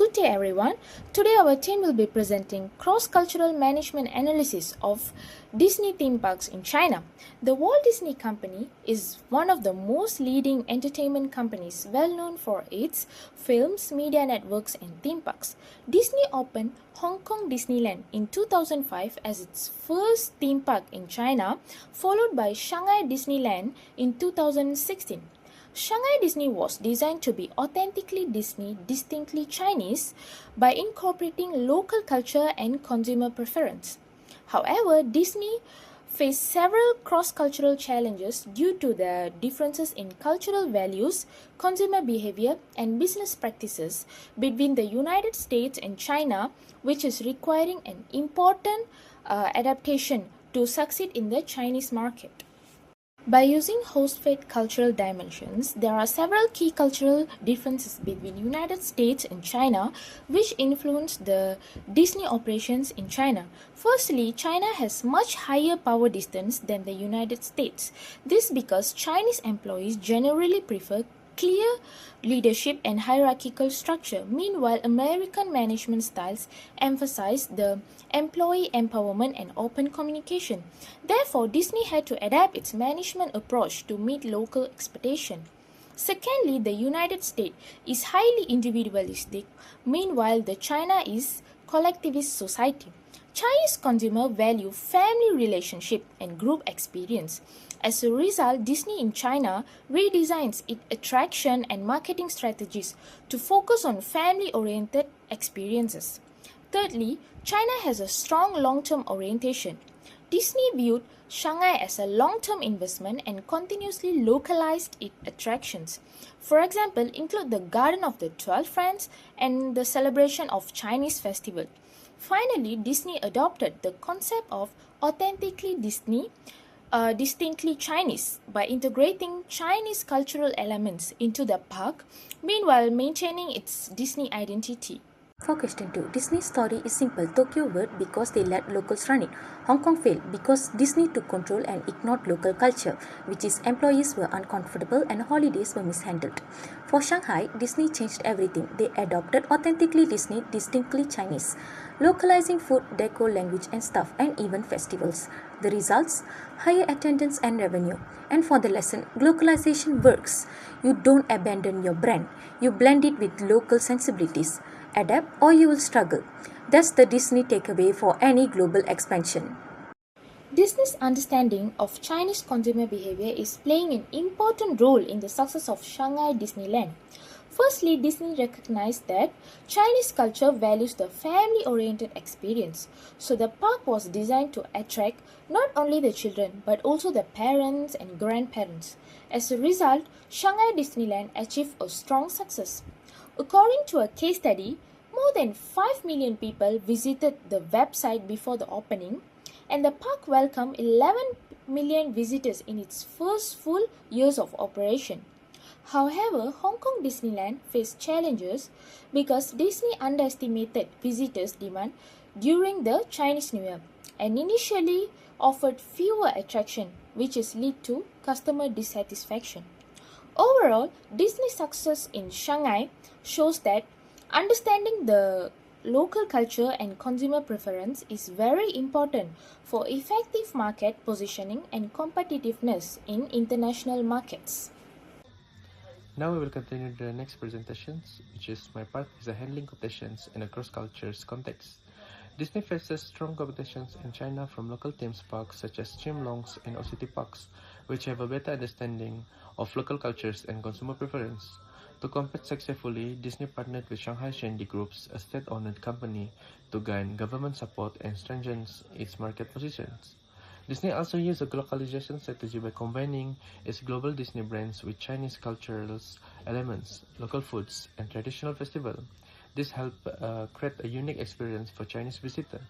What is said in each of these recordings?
Good day everyone. Today our team will be presenting cross-cultural management analysis of Disney theme parks in China. The Walt Disney Company is one of the most leading entertainment companies well known for its films, media networks and theme parks. Disney opened Hong Kong Disneyland in 2005 as its first theme park in China, followed by Shanghai Disneyland in 2016. Shanghai Disney was designed to be authentically Disney, distinctly Chinese, by incorporating local culture and consumer preference. However, Disney faced several cross-cultural challenges due to the differences in cultural values, consumer behavior, and business practices between the United States and China, which is requiring an important adaptation to succeed in the Chinese market. By using host-faith cultural dimensions, there are several key cultural differences between United States and China which influence the Disney operations in China. Firstly, China has much higher power distance than the United States. This because Chinese employees generally prefer clear leadership and hierarchical structure. Meanwhile, American management styles emphasize the employee empowerment and open communication. Therefore, Disney had to adapt its management approach to meet local expectation. Secondly, the United States is highly individualistic, meanwhile the China is collectivist society. Chinese consumers value family relationship and group experience. As a result, Disney in China redesigns its attraction and marketing strategies to focus on family-oriented experiences. Thirdly, China has a strong long-term orientation. Disney viewed Shanghai as a long-term investment and continuously localized its attractions. For example, include the Garden of the 12 Friends and the celebration of Chinese festival. Finally, Disney adopted the concept of authentically Disney, distinctly Chinese by integrating Chinese cultural elements into the park, meanwhile maintaining its Disney identity. For question 2, Disney's story is simple. Tokyo worked because they let locals run it. Hong Kong failed because Disney took control and ignored local culture, which is employees were uncomfortable and holidays were mishandled. For Shanghai, Disney changed everything. They adopted authentically Disney, distinctly Chinese, localizing food, decor, language and stuff, and even festivals. The results? Higher attendance and revenue. And for the lesson, localization works. You don't abandon your brand. You blend it with local sensibilities. Adapt or you will struggle. That's the Disney takeaway for any global expansion. Disney's understanding of Chinese consumer behavior is playing an important role in the success of Shanghai Disneyland. Firstly, Disney recognized that Chinese culture values the family-oriented experience, so the park was designed to attract not only the children but also the parents and grandparents. As a result, Shanghai Disneyland achieved a strong success. According to a case study, more than 5 million people visited the website before the opening, and the park welcomed 11 million visitors in its first full years of operation. However, Hong Kong Disneyland faced challenges because Disney underestimated visitors' demand during the Chinese New Year and initially offered fewer attractions, which has led to customer dissatisfaction. Overall, Disney's success in Shanghai shows that understanding the local culture and consumer preference is very important for effective market positioning and competitiveness in international markets. Now we will continue the next presentations, which is my part is the handling competitions in a cross-cultures context. Disney faces strong competitions in China from local theme parks such as Chimlongs and OCT parks, which have a better understanding of local cultures and consumer preference. To compete successfully, Disney partnered with Shanghai Shendi Groups, a state-owned company, to gain government support and strengthen its market positions. Disney also used a localization strategy by combining its global Disney brands with Chinese cultural elements, local foods, and traditional festivals. This helped create a unique experience for Chinese visitors.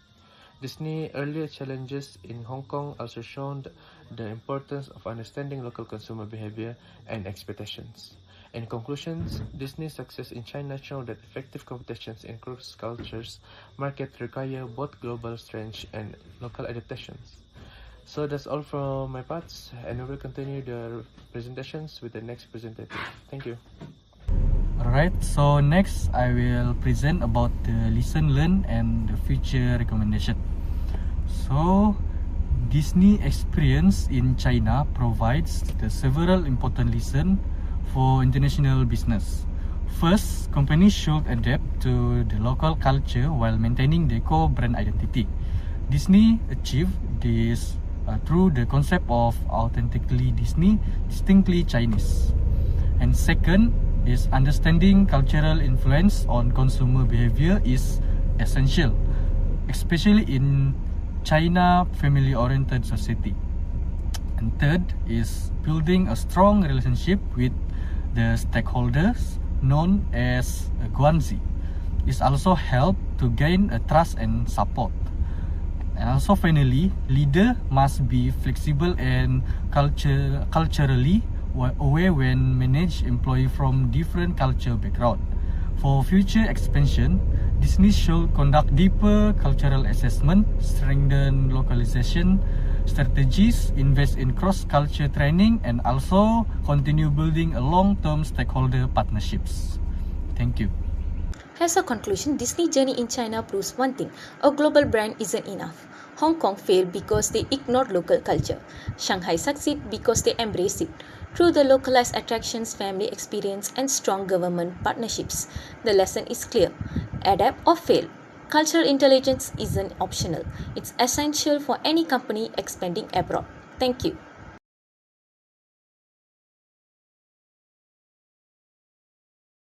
Disney's earlier challenges in Hong Kong also showed the importance of understanding local consumer behavior and expectations. In conclusion, Disney's success in China showed that effective competitions in cross-cultures markets require both global strength and local adaptations. So that's all from my parts, and we will continue the presentations with the next presentator. Thank you. Alright, so next I will present about the lesson learned and the future recommendation. So, Disney experience in China provides the several important lessons for international business. First, companies should adapt to the local culture while maintaining their core brand identity. Disney achieved this through the concept of authentically Disney, distinctly Chinese. And second is understanding cultural influence on consumer behavior is essential, especially in China family-oriented society. And third is building a strong relationship with the stakeholders known as Guanxi. This also help to gain a trust and support. And also finally, leader must be flexible and culturally aware when manage employee from different culture background. For future expansion, Disney should conduct deeper cultural assessment, strengthen localization strategies, invest in cross-culture training, and also continue building a long-term stakeholder partnerships. Thank you. As a conclusion, Disney journey in China proves one thing: a global brand isn't enough. Hong Kong failed because they ignored local culture. Shanghai succeeded because they embraced it. Through the localized attractions, family experience, and strong government partnerships, the lesson is clear: adapt or fail. Cultural intelligence isn't optional. It's essential for any company expanding abroad. Thank you.